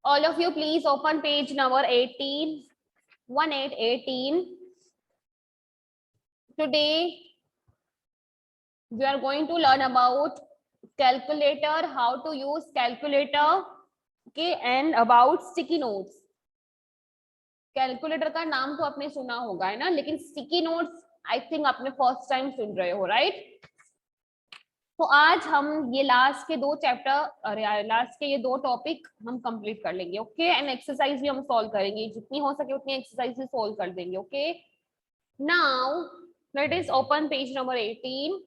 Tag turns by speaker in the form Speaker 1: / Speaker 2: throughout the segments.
Speaker 1: All of you please open page number 18, 1818. Today we are going to learn about calculator, how to use calculator, okay, and about sticky notes. Calculator का नाम तो आपने सुना होगा है ना, लेकिन स्टिकी नोट्स आई थिंक आपने फर्स्ट टाइम सुन रहे हो, राइट? तो आज हम ये लास्ट के 2 चैप्टर, अरे लास्ट के ये 2 टॉपिक हम कंप्लीट कर लेंगे, ओके? एंड एक्सरसाइज भी हम सॉल्व करेंगे, जितनी हो सके उतनी एक्सरसाइज भी सॉल्व कर देंगे, okay? Now let us open page number 18.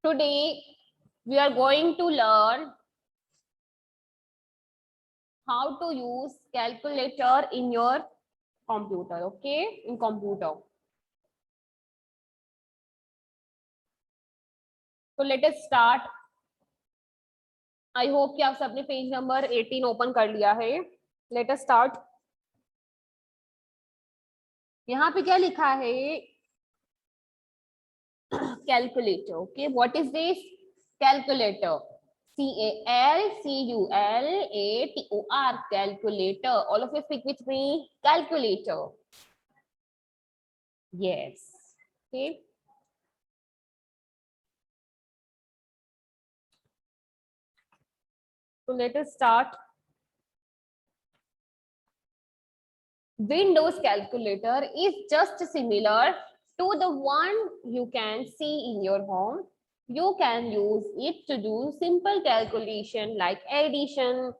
Speaker 1: Today we are going to learn how to use calculator in your computer, okay? In computer. So let us start. I hope कि आप सबने page number 18 open कर लिया है. Let us start. यहाँ पे क्या लिखा है? Calculator, okay? What is this? Calculator. CALCULATOR, calculator. All of you speak with me. Calculator. Yes. Okay. So let us start. Windows calculator is just similar to the one you can see in your home. You can use it to do simple calculation like addition,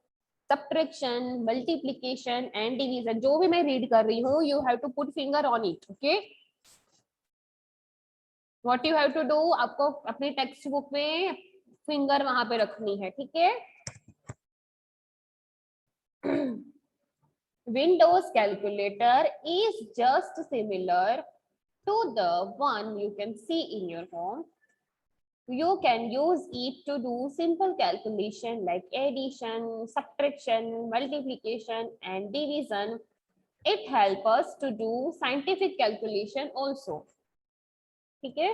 Speaker 1: subtraction, multiplication and division. जो भी मैं read कर रही हूँ, you have to put finger on it, okay? What you have to do, आपको अपनी text book में finger वहां पे रखनी है, ठीक है? Windows calculator is just similar to the one you can see in your home. You can use it to do simple calculation like addition, subtraction, multiplication and division. It helps us to do scientific calculation also. ठीक है?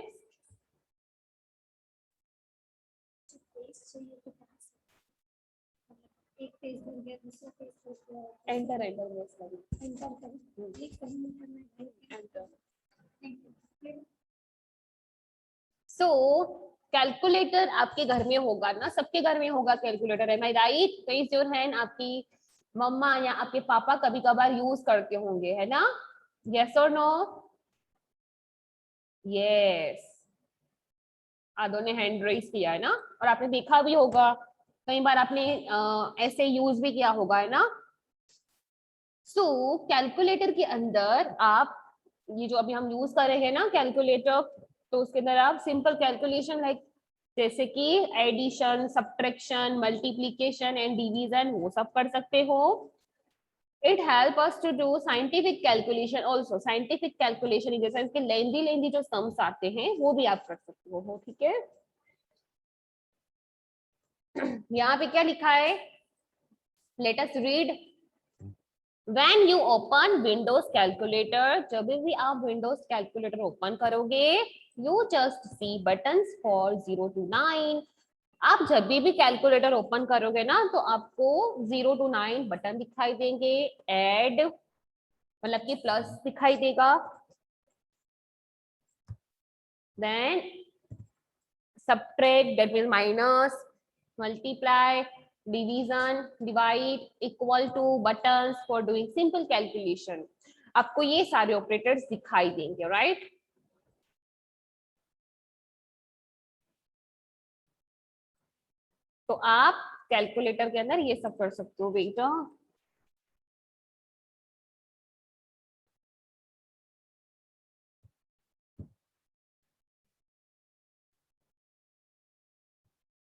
Speaker 1: एक page बन गया, दूसरा page enter enter enter. सो calculator आपके घर में होगा ना, सबके घर में होगा कैलकुलेटर, है राइट? Raise your hand. आपकी मम्मा या आपके पापा कभी कभार यूज करते होंगे, है ना? यस और नो? यस. आदो ने हैंड रेज किया है ना, और आपने देखा भी होगा, कई बार आपने ऐसे यूज भी किया होगा, है ना? सो कैलकुलेटर के अंदर आप ये जो अभी हम यूज कर रहे हैं ना कैलकुलेटर, तो उसके अंदर आप सिंपल कैलकुलेशन लाइक जैसे कि addition, subtraction, multiplication and division वो सब कर सकते हो. It help us to do scientific calculation also. Scientific calculation in the sense कि लेंदी जो सम्स आते हैं वो भी आप कर सकते हो, ठीक है? यहाँ पे क्या लिखा है? Let us read. When you open Windows calculator, जब भी आप Windows calculator ओपन करोगे, you just see buttons for 0 to 9. आप जब भी कैलकुलेटर ओपन करोगे ना, तो आपको 0 to 9 बटन दिखाई देंगे. ऐड मतलब कि प्लस दिखाई देगा. Then subtract, that means minus, multiply, division, divide, equal to buttons for doing simple calculation. आपको ये सारे ऑपरेटर्स दिखाई देंगे, राइट? तो आप कैलकुलेटर के अंदर ये सब कर सकते हो बेटा.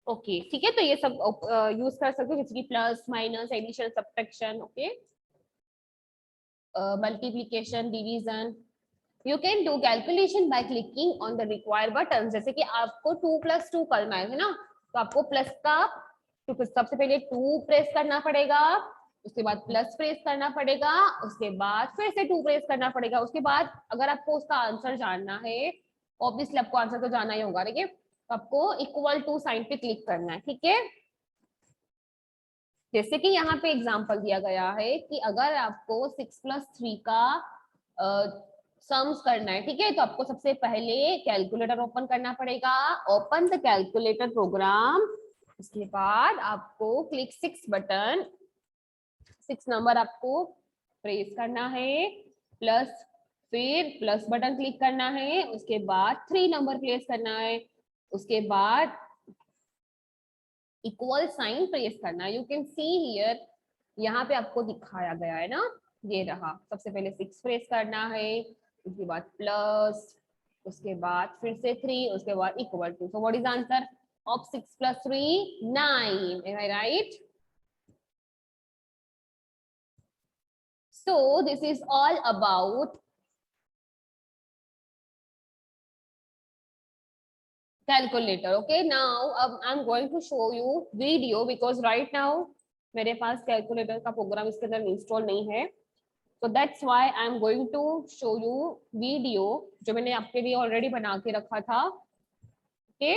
Speaker 1: ओके ठीक है, तो ये सब यूज कर सकते हो, जैसे कि plus minus addition subtraction, okay, multiplication division. You can do calculation by clicking on the required button. जैसे कि आपको 2 + 2 करना है ना, तो आपको प्लस का सबसे पहले 2 प्रेस करना पड़ेगा, उसके बाद प्लस प्रेस करना पड़ेगा, उसके बाद फिर से 2 प्रेस करना पड़ेगा। उसके बाद अगर आपको उसका आंसर जानना है, ऑब्वियसली आपको आंसर तो जानना ही होगा, ठीक है, तो आपको इक्वल टू साइन पे क्लिक करना है, ठीक है। जैसे कि यहाँ पे एग्जांपल दिया गया है कि अगर आपको 6 + 3 का सम्स करना है, ठीक है, तो आपको सबसे पहले कैलकुलेटर ओपन करना पड़ेगा, ओपन द कैलकुलेटर प्रोग्राम। उसके बाद आपको क्लिक 6 बटन, 6 नंबर आपको प्रेस करना है, प्लस फिर प्लस बटन क्लिक करना है, उसके बाद 3 नंबर प्लेस करना है, उसके बाद इक्वल साइन प्रेस करना है। यू कैन सी हियर, यहाँ पे आपको दिखाया गया है ना, ये रहा। सबसे पहले 6 प्रेस करना है, उसके बाद प्लस, उसके बाद फिर से 3, उसके बाद equal to. So what is answer of 6 + 3? 9, am I right? So this is all about calculator. Okay, now I'm going to show you video because right now मेरे पास कैलकुलेटर का प्रोग्राम इसके अंदर इंस्टॉल नहीं है, so that's why I'm going to show you video जो मैंने आपके लिए ऑलरेडी बना के रखा था। okay?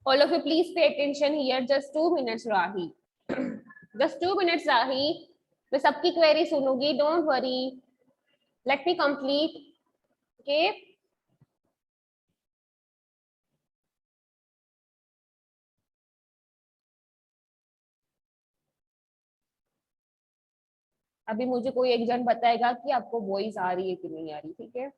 Speaker 1: All of you please pay attention here, just 2 minutes Rahi. Just 2 minutes Rahi, मैं सबकी query सुनूंगी, don't worry, let me complete. okay? अभी मुझे कोई एक जन बताएगा कि आपको वॉइस आ रही है कि नहीं आ रही, ठीक है।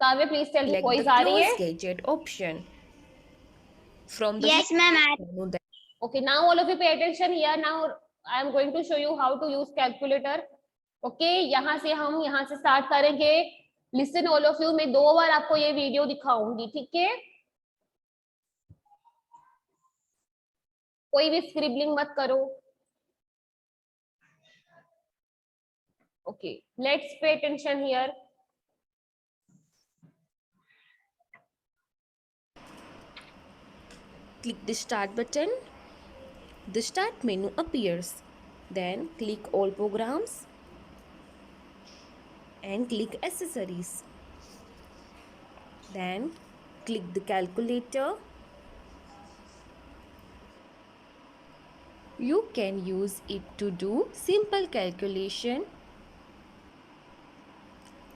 Speaker 1: काव्य प्लीज टेल मी, वॉइस आ रही है?
Speaker 2: gadget option from the
Speaker 3: Yes, ma'am.
Speaker 1: Okay, now all of you pay attention here. Now I am going to show you how to use calculator. Okay, यहाँ से हम यहाँ से स्टार्ट करेंगे। Listen all of you, मैं 2 बार आपको ये video दिखाऊंगी, ठीक है। कोई भी स्क्रिबलिंग मत करो। Okay, let's pay attention here.
Speaker 2: click the start button. The start menu appears. Then click all programs and click accessories. Then click the calculator. You can use it to do simple calculation.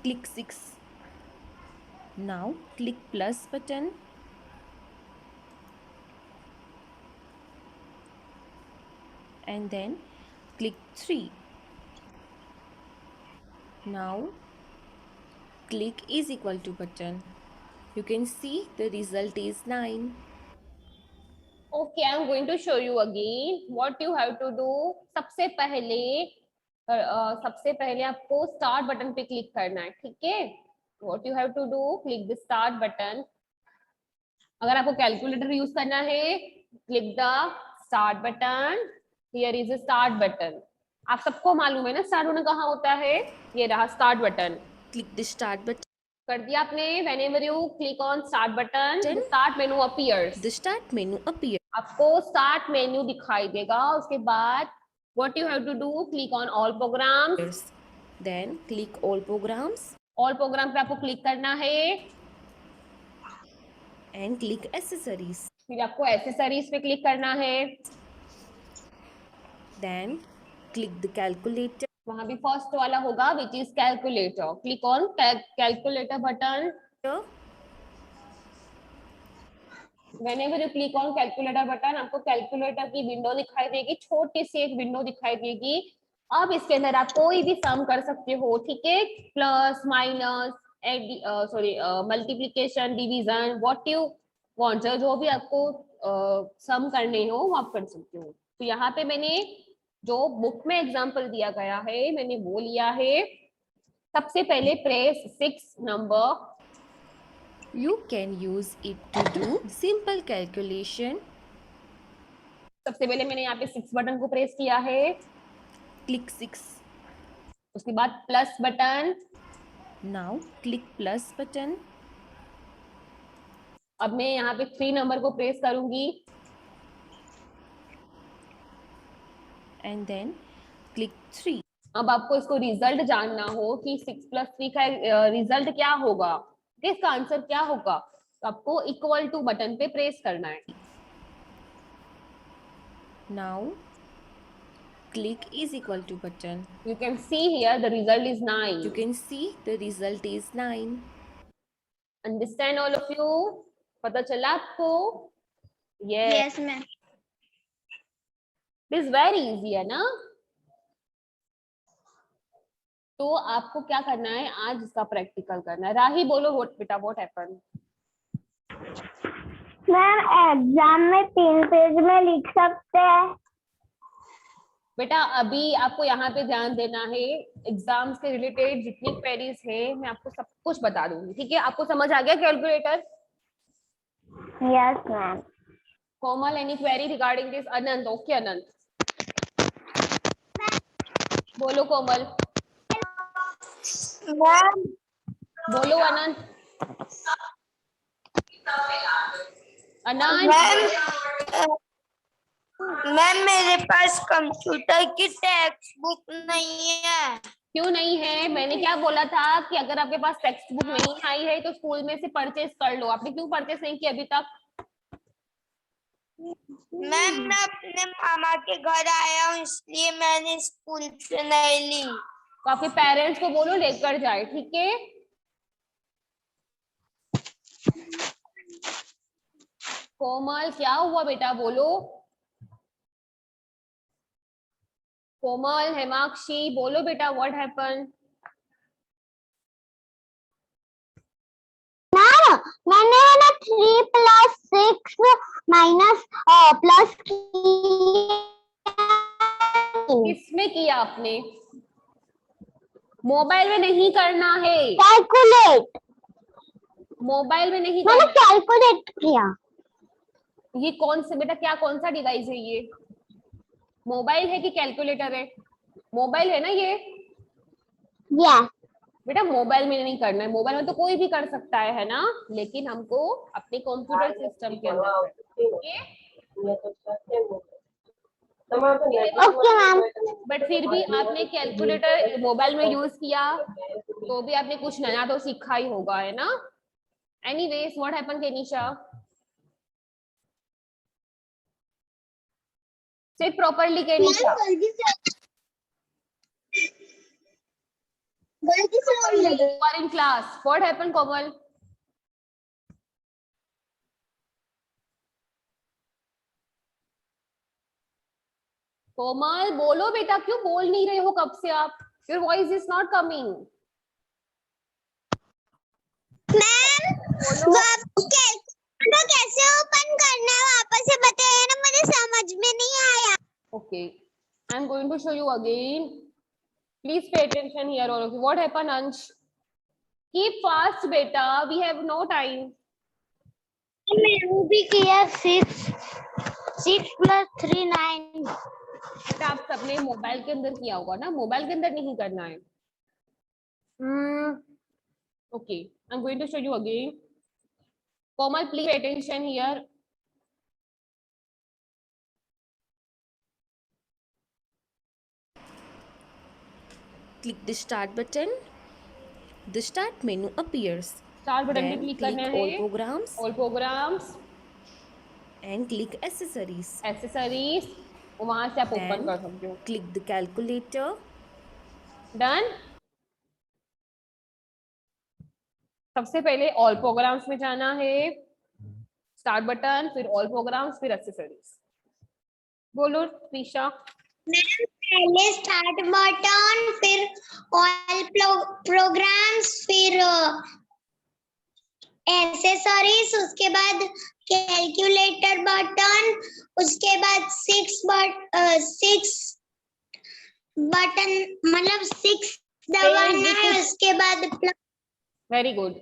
Speaker 2: Click 6. Now click plus button. And then click 3. Now click is equal to button. You can see the result is 9.
Speaker 1: Okay, I am going to show you again what you have to do. सबसे पहले आपको start button पे click करना है, ठीक है। What you have to do, click the start button. अगर आपको कैलकुलेटर यूज करना है, click the start button. Here is start button. आप सबको मालूम है ना स्टार्ट बटन कहाँ होता है, ये रहा start button.
Speaker 2: Click the start button.
Speaker 1: कर दिया आपने। whenever you click on start button, the start menu appears.
Speaker 2: The start menu appears.
Speaker 1: आपको स्टार्ट मेन्यू दिखाई देगा। उसके बाद what you have to do, click on all programs.
Speaker 2: Then click all programs.
Speaker 1: all program पे आपको click करना है
Speaker 2: and click accessories.
Speaker 1: फिर आपको एक्सेसरीज पे क्लिक करना है।
Speaker 2: Then click the calculator.
Speaker 1: वहां भी फर्स्ट वाला होगा which is calculator. Click on calculator button. whenever you click on calculator button, आपको कैलकुलेटर की विंडो दिखाई देगी, छोटी सी एक विंडो दिखाई देगी। अब इसके अंदर आप कोई भी सम कर सकते हो, ठीक है, plus minus sorry multiplication division what you want, जो भी आपको सम करने हो वो आप कर सकते हो। तो यहाँ पे मैंने जो बुक में एग्जांपल दिया गया है मैंने वो लिया है। सबसे पहले press 6 number.
Speaker 2: You can use it to do simple calculation.
Speaker 1: सबसे पहले मैंने यहाँ पे 6 बटन को प्रेस किया है,
Speaker 2: Click 6.
Speaker 1: उसके बाद plus button.
Speaker 2: Now click plus button
Speaker 1: अब मैं यहाँ पे 3 नंबर को प्रेस करूंगी
Speaker 2: and then click 3.
Speaker 1: अब आपको इसको रिजल्ट जानना हो कि 6 प्लस 3 का रिजल्ट क्या होगा, इसका आंसर क्या होगा, तो आपको इक्वल टू बटन पे प्रेस करना है।
Speaker 2: Now click is equal to button.
Speaker 1: You can see here the result is 9.
Speaker 2: You can see the result is 9.
Speaker 1: Understand all of you? पता चला आपको? Yes.
Speaker 3: Yes, ma'am.
Speaker 1: It is very easy है ना? तो आपको क्या करना है, आज इसका प्रैक्टिकल करना है। राही बोलो what बेटा what happened?
Speaker 3: मैम एग्जाम में 3 पेज में लिख सकते हैं।
Speaker 1: बेटा अभी आपको यहाँ पे ध्यान देना है, एग्जाम से रिलेटेड जितनी क्वेरीज है मैं आपको सब कुछ बता दूंगी, ठीक है? आपको समझ आ गया calculator?
Speaker 3: Yes ma'am.
Speaker 1: Komal any query regarding this? Anant okay Anant बोलो कोमल।
Speaker 3: मैम
Speaker 1: बोलो अनंत। अनंत
Speaker 3: मैम मेरे पास कंप्यूटर की टेक्स्ट बुक नहीं है।
Speaker 1: क्यों नहीं है? मैंने क्या बोला था कि अगर आपके पास टेक्स्ट बुक नहीं आई है तो स्कूल में से परचेज कर लो। आपने क्यों परचेज नहीं किया अभी तक?
Speaker 3: मैम मैं अपने मामा के घर आया हूँ इसलिए मैंने स्कूल से नहीं ली।
Speaker 1: तो आपके पेरेंट्स को बोलो लेकर जाए, ठीक है? कोमल क्या हुआ बेटा बोलो। कोमल हेमाक्षी बोलो बेटा व्हाट हैपन?
Speaker 3: मैंने ना 3 + 6 माइनस प्लस
Speaker 1: किसमें किया आपने? मोबाइल में नहीं करना है,
Speaker 3: कैलकुलेट।
Speaker 1: मोबाइल में नहीं
Speaker 3: मैंने
Speaker 1: करना।
Speaker 3: कैलकुलेट किया।
Speaker 1: ये कौन से बेटा क्या कौन सा डिवाइस है ये? मोबाइल है कि कैलकुलेटर है? मोबाइल है ना ये?
Speaker 3: यस
Speaker 1: बेटा मोबाइल में नहीं करना है, मोबाइल में तो कोई भी कर सकता है ना, लेकिन हमको अपने कंप्यूटर सिस्टम के अंदर
Speaker 3: ओके मैम।
Speaker 1: बट फिर भी आपने कैलकुलेटर मोबाइल में यूज किया तो भी आपने कुछ नया तो सीखा ही होगा, है ना? Anyways what happen Kenisha? Sit properly Kenisha. You are in class. What happened, Komal? Komal बोलो बेटा, क्यों बोल नहीं रहे हो कब से आप? Your voice is not coming.
Speaker 3: Ma'am calculator कैसे ओपन करना है वापस से बताइए ना, मुझे समझ में नहीं आया।
Speaker 1: Okay, I am going to show you again. Please pay attention here, all of you. What happened, Ansh? Keep fast, beta. We have no time.
Speaker 3: मैंने भी किया 6 + 3 9।
Speaker 1: बेटा आप सबने मोबाइल के अंदर किया होगा ना, मोबाइल के अंदर नहीं करना है। Okay, I am going to show you again. Komal, please pay attention here.
Speaker 2: Click the start button. The start menu appears.
Speaker 1: Start button पे
Speaker 2: Then
Speaker 1: क्लिक
Speaker 2: click
Speaker 1: करना
Speaker 2: all
Speaker 1: है,
Speaker 2: programs
Speaker 1: all programs,
Speaker 2: and click accessories.
Speaker 1: accessories, वहां से आप open
Speaker 2: Then
Speaker 1: कर सकते हो।
Speaker 2: click the calculator.
Speaker 1: Done. सबसे पहले ऑल प्रोग्राम्स में जाना है, स्टार्ट बटन, फिर ऑल प्रोग्राम्स, फिर एक्सेसरीज। बोलो त्रिशा।
Speaker 3: पहले स्टार्ट बटन, फिर ऑल प्रोग्राम्स, फिर एक्सेसरीज, उसके बाद कैलकुलेटर बटन, उसके बाद सिक्स बटन मतलब सिक्स दबाना है, उसके बाद
Speaker 1: वेरी गुड।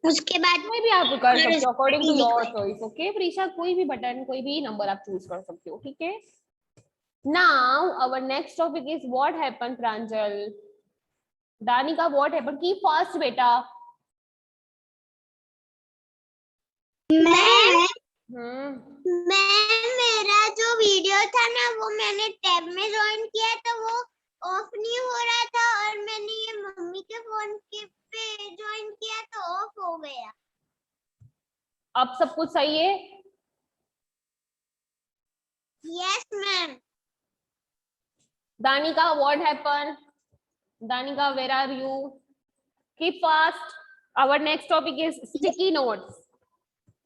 Speaker 3: उसके बाद
Speaker 1: कोई भी आप कर
Speaker 3: और
Speaker 1: सकते हो अकॉर्डिंग टू योर
Speaker 3: लिखना है।
Speaker 1: चॉइस। ओके प्रीशा, कोई भी बटन, कोई भी नंबर आप चूज कर सकते हो, ठीक है। Now our next topic is what happened Pranjal. Danika what happened की फर्स्ट बेटा।
Speaker 3: मैं
Speaker 1: हम्म
Speaker 3: मेरा जो वीडियो था ना वो मैंने टैब में ज्वाइन किया तो वो ऑफ नहीं हो रहा था, और मैंने ये मम्मी के फोन के पे ज्वाइन किया तो ऑफ हो गया।
Speaker 1: अब सब कुछ सही है?
Speaker 3: Yes ma'am.
Speaker 1: Danika what happened? Danika where are you? Keep fast. Our next topic is sticky notes.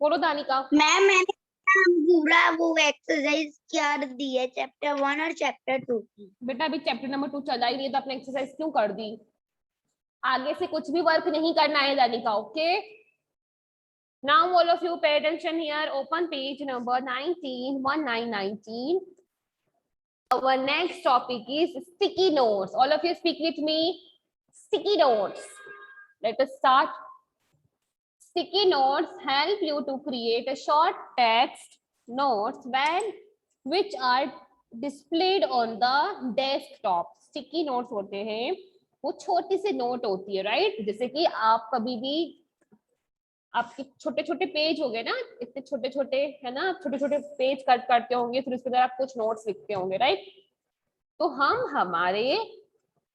Speaker 1: बोलो दानिका।
Speaker 3: मैम मैंने पूरा वो एक्सरसाइज कर दी है, चैप्टर 1 और चैप्टर 2 की।
Speaker 1: बेटा अभी चैप्टर नंबर 2 चला ही नहीं तो आपने एक्सरसाइज क्यों कर दी? आगे से कुछ भी वर्क नहीं करना है दानिका, okay. Now all of you pay attention here. Open page number 19, 1919. Our next topic is sticky notes. All of you speak with me. Sticky notes. Let us start. Sticky notes help you to create a short text notes which are displayed on the desktop. Sticky notes होते हैं, वो छोटी सी note होती है, right? जैसे कि आप कभी भी आपके छोटे छोटे पेज हो गए ना, इतने छोटे छोटे है ना, छोटे छोटे पेज कट करते होंगे, फिर उसके अंदर आप कुछ नोट्स लिखते होंगे, राइट? तो हम हमारे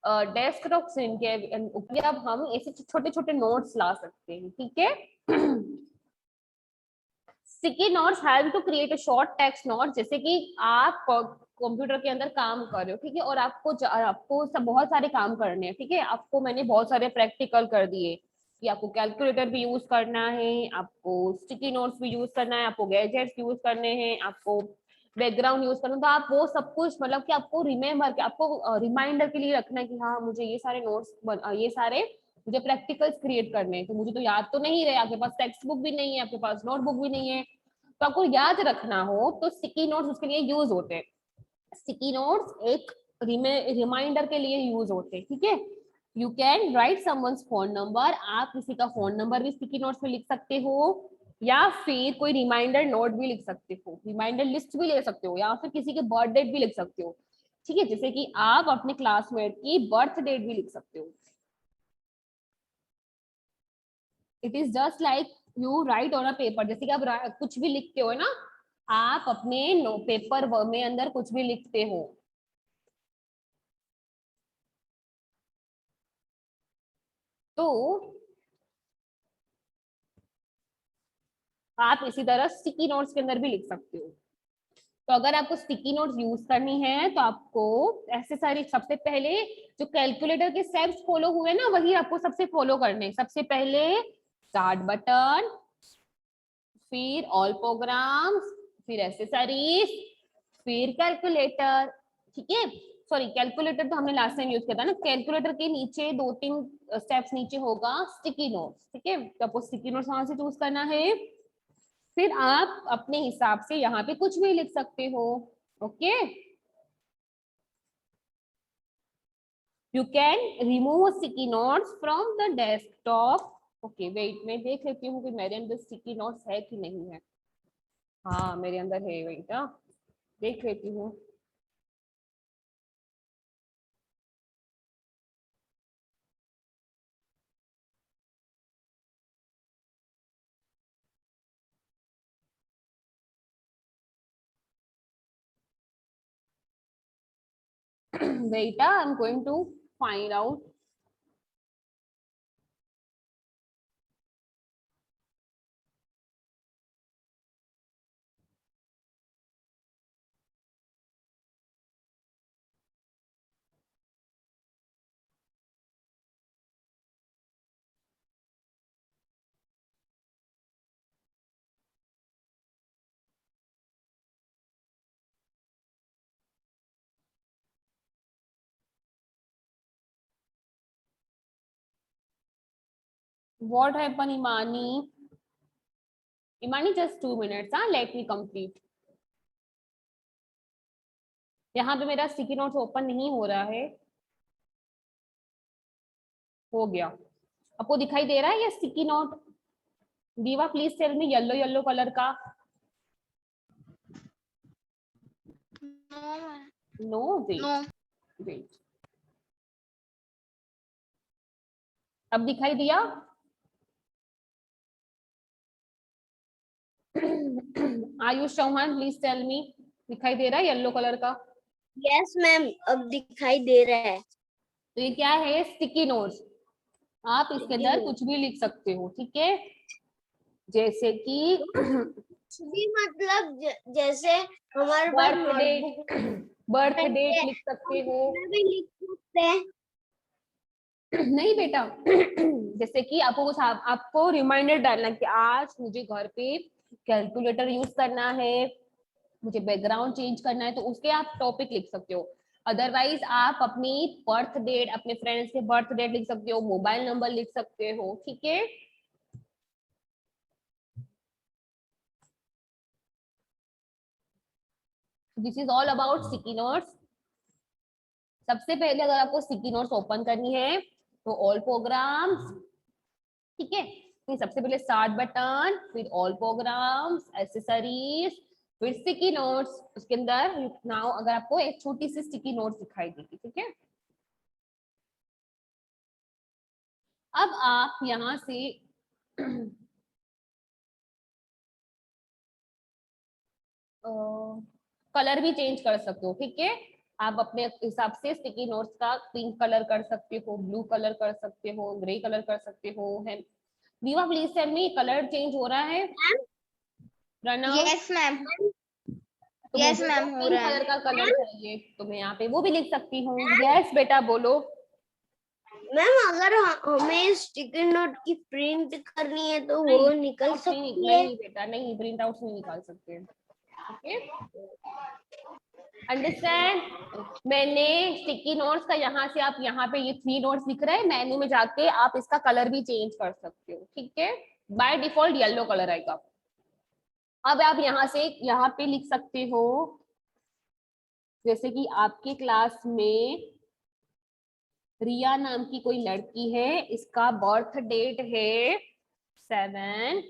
Speaker 1: डेस्कटॉप स्क्रीन के ऊपर अब हम ऐसे छोटे छोटे नोट्स ला सकते हैं, ठीक है। Sticky notes help to create a short text note. जैसे कि आप कंप्यूटर के अंदर काम कर रहे हो, ठीक है, और आपको सब बहुत सारे काम करने हैं, ठीक है। आपको मैंने बहुत सारे प्रैक्टिकल कर दिए कि आपको कैलकुलेटर भी यूज करना है, आपको स्टिकी नोट्स भी यूज करना है, आपको गैजेट्स यूज करने हैं, आपको बैकग्राउंड यूज करना, तो आप वो सब कुछ मतलब कि आपको रिमेम्बर के, आपको रिमाइंडर के लिए रखना है कि हाँ मुझे ये सारे नोट्स, ये सारे मुझे प्रैक्टिकल्स क्रिएट करने हैं, तो मुझे तो याद तो नहीं रहे, आपके पास टेक्स्ट बुक भी नहीं है, आपके पास नोटबुक भी नहीं है, तो आपको याद रखना हो तो स्टिकी नोट्स उसके लिए यूज होते हैं। स्टिकी नोट्स एक रिमाइंडर के लिए यूज होते हैं, ठीक है। You can write someone's phone number. आप किसी का फोन नंबर भी स्टिकी नोट्स में लिख सकते हो, या फिर कोई रिमाइंडर नोट भी लिख सकते हो, रिमाइंडर लिस्ट भी ले सकते हो, या फिर किसी के बर्थ डेट भी लिख सकते हो, ठीक है। जैसे कि आप अपने क्लासमेट की बर्थ डेट भी लिख सकते हो। It is just like you right on a paper. जैसे कि आप कुछ भी लिखते हो ना, आप अपने पेपर में अंदर कुछ भी लिखते हो, तो आप इसी तरह स्टिकी नोट्स के अंदर भी लिख सकते हो। तो अगर आपको स्टिकी नोट्स यूज करनी है तो आपको ऐसे सारी, सबसे पहले जो कैलकुलेटर के स्टेप्स फॉलो हुए ना वही आपको सबसे फॉलो करने हैं। सबसे पहले स्टार्ट बटन, फिर ऑल प्रोग्राम्स, फिर एसेसरीज, फिर कैलकुलेटर, ठीक है। सॉरी, कैलकुलेटर तो हमने लास्ट टाइम यूज किया था ना। कैलकुलेटर के नीचे 2-3 स्टेप्स नीचे होगा स्टिकी नोट्स, ठीक है। तो आपको स्टिकी नोट्स वहां से चूज करना है, फिर आप अपने हिसाब से यहाँ पे कुछ भी लिख सकते हो, okay. You can remove sticky notes from the desktop. Okay wait, मैं देख लेती हूँ कि मेरे अंदर स्टिकी नोट्स है कि नहीं है। हाँ मेरे अंदर है, वेट देख लेती हूँ। wait, I'm going to find out. What happened, Imani? Imani, just 2 minutes. Let me complete. यहाँ पे मेरा स्टिकी नोट्स ओपन नहीं हो रहा है. हो गया. आपको दिखाई दे रहा है ये sticky note? Diva, please tell me, yellow yellow colour का. No, wait. अब दिखाई दिया? Ayush Chauhan, please tell me, दिखाई दे रहा है येलो कलर का?
Speaker 3: यस मैम, अब दिखाई दे रहा है.
Speaker 1: तो ये क्या है? Sticky notes. आप इसके अंदर कुछ भी लिख सकते हो, ठीक है? जैसे कि
Speaker 3: भी मतलब जैसे हमारे पास
Speaker 1: बर्थ डेट लिख सकते हो.
Speaker 3: भी लिख सकते हैं.
Speaker 1: नहीं बेटा, जैसे कि आपको रिमाइंडर डालना कि आज मुझे घर पे कैलकुलेटर यूज करना है, मुझे बैकग्राउंड चेंज करना है, तो उसके आप टॉपिक लिख सकते हो. अदरवाइज आप अपनी बर्थ डेट, अपने फ्रेंड्स के बर्थ डेट लिख सकते हो, मोबाइल नंबर लिख सकते हो, ठीक है? This is all about sticky notes. सबसे पहले अगर आपको स्टिकी नोट्स ओपन करनी है तो ऑल प्रोग्राम्स, ठीक है? तो सबसे पहले स्टार्ट बटन, फिर ऑल प्रोग्राम्स, एक्सेसरीज, फिर स्टिकी नोट्स. उसके अंदर नाउ अगर आपको एक छोटी सी स्टिकी नोट्स दिखाई देगी, ठीक है? अब आप यहां से कलर भी चेंज कर सकते हो, ठीक है? आप अपने हिसाब से स्टिकी नोट्स का पिंक कलर कर सकते हो, ब्लू कलर कर सकते हो, ग्रे कलर कर सकते हो. है Diva, please tell me, colour change हो रहा है? Pranav,
Speaker 3: yes ma'am.
Speaker 1: तो
Speaker 3: यस
Speaker 1: मुझे
Speaker 3: मैम,
Speaker 1: तो
Speaker 3: हो
Speaker 1: पिंक
Speaker 3: रहा है.
Speaker 1: कलर का कलर चाहिए, तो मैं यहाँ पे वो भी लिख सकती हूँ. यस बेटा, बोलो.
Speaker 3: मैम अगर हमें स्टिकर नोट की प्रिंट करनी है तो वो निकल सकती है.
Speaker 1: नहीं बेटा, नहीं, प्रिंट आउट नहीं निकाल सकते. Okay, understand? मैंने स्टिकी नोट्स का यहाँ से, आप यहाँ पे ये 3 नोट्स दिख रहे हैं, मेन्यू में जाके आप इसका कलर भी चेंज कर सकते हो, ठीक है? बाय डिफॉल्ट येलो कलर आएगा. अब आप यहाँ से यहाँ पे लिख सकते हो, जैसे कि आपके क्लास में रिया नाम की कोई लड़की है, इसका बर्थ डेट है 7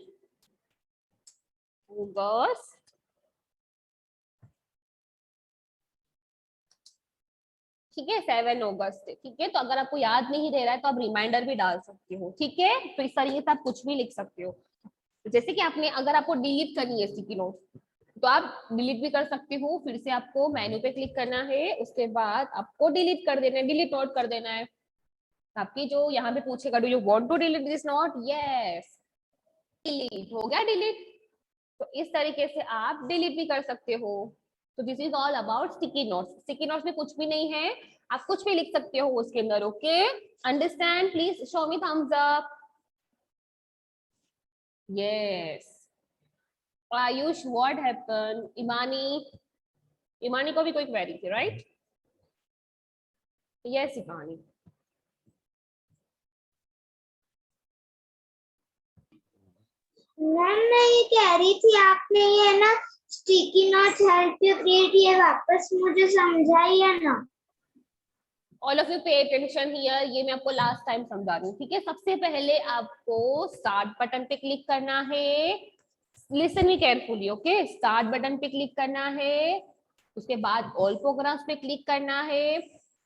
Speaker 1: अगस्त, ठीक है? 7 अगस्त, ठीक है? तो अगर आपको याद नहीं रह रहा है तो आप रिमाइंडर भी डाल सकते हो, ठीक है? तो इस तरीके से आप कुछ भी लिख सकते हो. जैसे कि आपने, अगर आपको डिलीट करनी है स्टिकी नोट, तो आप डिलीट भी कर सकते हो. फिर से आपको मेन्यू पे क्लिक करना है, उसके बाद आपको डिलीट कर देना है, डिलीट नोट कर देना है. आपकी जो यहाँ पे पूछेगा, do you want to delete this note? Yes, delete हो गया, डिलीट. तो इस तरीके से आप डिलीट भी कर सकते हो. तो this is all about sticky notes. Sticky notes में कुछ भी नहीं है, आप कुछ भी लिख सकते हो उसके अंदर. Okay, understand? Please show me thumbs up. Yes. Ayush, what happen? Imani को भी कोई क्वेरी थी, राइट? यस इमानी.
Speaker 3: मैम मैं ये कह रही थी, आपने ये ना sticky note help you create ये वापस मुझे समझाई है ना?
Speaker 1: All of you pay attention here, ये मैं आपको लास्ट टाइम समझा रही हूँ, ठीक है? सबसे पहले आपको स्टार्ट बटन पे क्लिक करना है. Listen me carefully, okay? Start button पे क्लिक करना है, उसके बाद ऑल प्रोग्राम्स पे क्लिक करना है,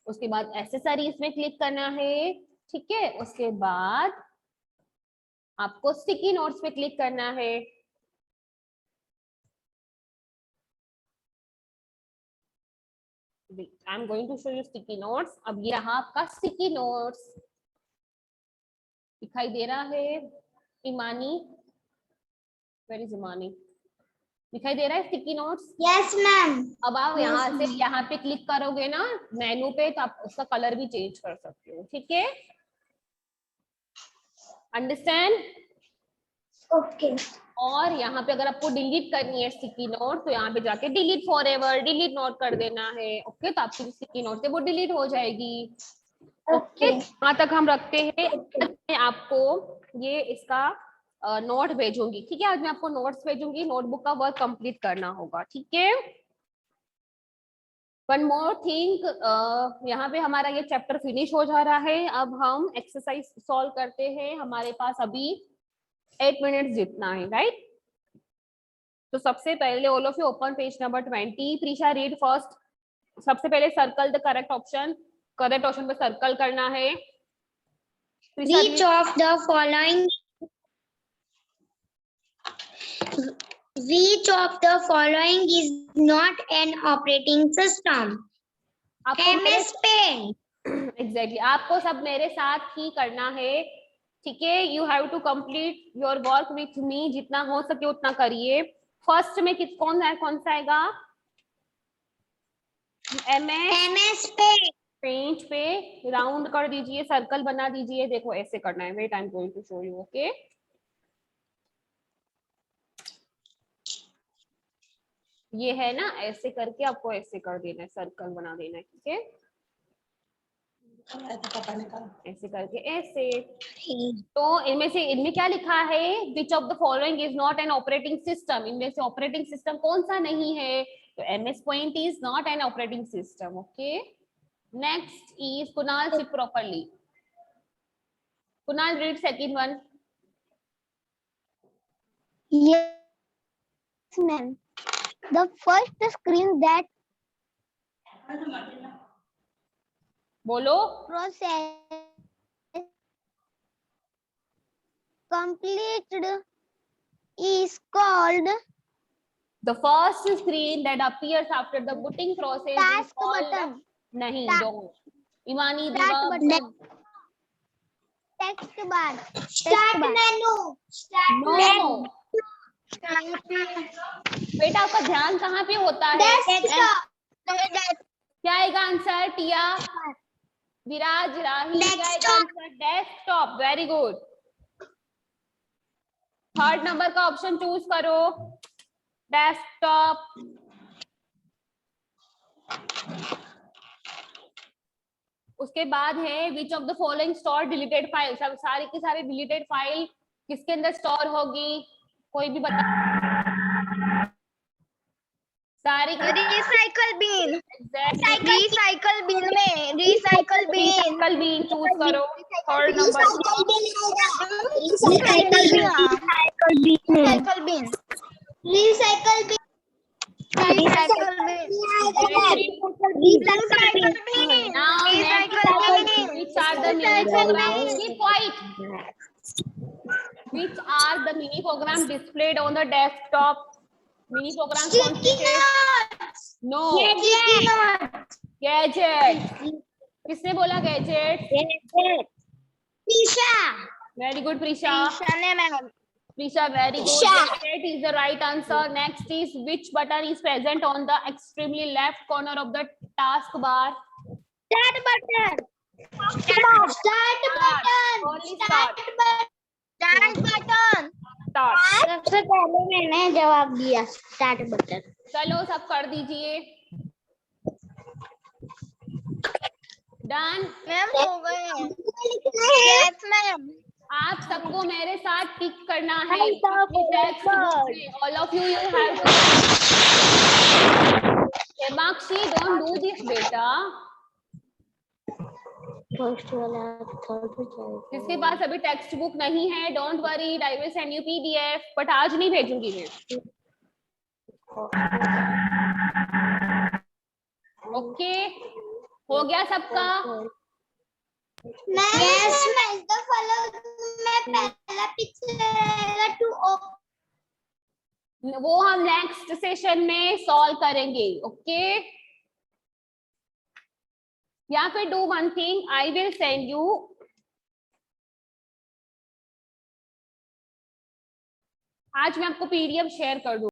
Speaker 1: उसके बाद एक्सेसरीज में क्लिक करना है, ठीक है? उसके बाद आपको स्टिकी नोट्स पे क्लिक करना है. I am going to show you sticky notes. अब ये रहा आपका स्टिकी नोट्स, दिखाई दे रहा है? इमानी, वेयर इज इमानी? दिखाई दे रहा है स्टिकी नोट्स?
Speaker 3: Yes ma'am.
Speaker 1: अब आप यहाँ से यहाँ पे क्लिक करोगे ना मेनू पे, तो आप उसका कलर भी चेंज कर सकते हो, ठीक है? अंडरस्टैंड?
Speaker 3: ओके.
Speaker 1: और यहाँ पे अगर आपको डिलीट करनी है स्टिकी नोट, तो यहाँ पे जाके डिलीट फॉरएवर, डिलीट नोट कर देना है. ओके, तो आपकी स्टिकी नोट से वो डिलीट हो जाएगी. ओके, वहां तक हम रखते हैं। मैं आपको ये इसका नोट भेजूंगी, ठीक है। आज मैं आपको नोट्स भेजूंगी, नोटबुक का वर्क कंप्लीट करना होगा, ठीक है। वन मोर थिंग, यहाँ पे हमारा ये चैप्टर फिनिश हो जा रहा है। अब हम एक्सरसाइज सॉल्व करते हैं। हमारे पास अभी 8 मिनट जितना है, राइट। तो सबसे पहले all of you open page number 20। Prisha read first. सबसे पहले circle the correct option. Correct option पे सर्कल करना है। Prisha
Speaker 3: Which of the following is not an operating system? MS Paint.
Speaker 1: Exactly आपको सब मेरे साथ ही करना है, ठीक है। You have to complete your work with me, जितना हो सके उतना करिए। फर्स्ट में कौन सा आएगा?
Speaker 3: MS Paint.
Speaker 1: पेंट पे राउंड कर दीजिए, सर्कल बना दीजिए। देखो ऐसे करना है। Wait, I am going to show you. Okay, ये है ना, ऐसे करके आपको ऐसे कर देना है, सर्कल बना देना है, ठीक है। ऐसे करके ऐसे। तो इनमें क्या लिखा है? Which of the following is not an operating system. इनमें से ऑपरेटिंग सिस्टम कौन सा नहीं है? तो MS Paint is not an operating system. Okay, next is Kunal, sit properly. Kunal, read second one.
Speaker 3: Yes, ma'am. The first screen that
Speaker 1: बोलो।
Speaker 3: process completed is called
Speaker 1: The first screen that appears after the booting process is
Speaker 3: task
Speaker 1: called
Speaker 3: button.
Speaker 1: नहीं,
Speaker 3: Ta-
Speaker 1: don't. Imani,
Speaker 3: Start
Speaker 1: Diva,
Speaker 3: button. Text bar. Start menu.
Speaker 1: no. बेटा आपका ध्यान कहाँ पे होता है? क्या आएगा आंसर? टिया, विराज, राही, क्या आएगा answer? Desktop. Very good. Third number का ऑप्शन चूज करो, डेस्कटॉप। उसके बाद है which of the following store deleted file. सब सारी की सारी डिलीटेड फाइल किसके अंदर स्टोर होगी? कोई भी बता। सारी
Speaker 3: recycle bin.
Speaker 1: Exactly,
Speaker 3: recycle bin में recycle bin.
Speaker 1: Recycle bin choose करो। Third number
Speaker 3: recycle bin. Recycle bin. Recycle bin. Recycle bin. Recycle bin.
Speaker 1: now next, which are the mini programs? Keep quiet. Which are the mini program displayed on the desktop? Mini programs कौन से थे? No. Gadget. किसने बोला gadget?
Speaker 3: Prisha.
Speaker 1: Very good Prisha.
Speaker 3: Prisha ने ma'am.
Speaker 1: Prisha, very good. That is the right answer. Next is which button is present on the extremely left corner of the taskbar?
Speaker 3: Start button. Start button.
Speaker 1: Only start.
Speaker 3: Start button.
Speaker 1: Start.
Speaker 3: सबसे पहले मैंने जवाब दिया start button.
Speaker 1: चलो सब कर दीजिए। Done.
Speaker 3: Ma'am हो गए। Yes ma'am.
Speaker 1: आप सबको मेरे साथ टिक करना है। All of you have to. Hemakshi, don't do this बेटा।
Speaker 3: फर्स्ट वाला थर्ड पे जाएगा।
Speaker 1: जिसके पास अभी टेक्स्ट बुक नहीं है, don't worry, I will send you PDF, but आज नहीं भेजूंगी मैं। ओके, हो गया सबका?
Speaker 3: Yes ma'am. तो फॉलो में पहला पिक्चर रहेगा टू
Speaker 1: वो हम नेक्स्ट सेशन में सॉल्व करेंगे। ओके, या फिर do one thing, I will send you, आज मैं आपको PDF शेयर कर दूँ।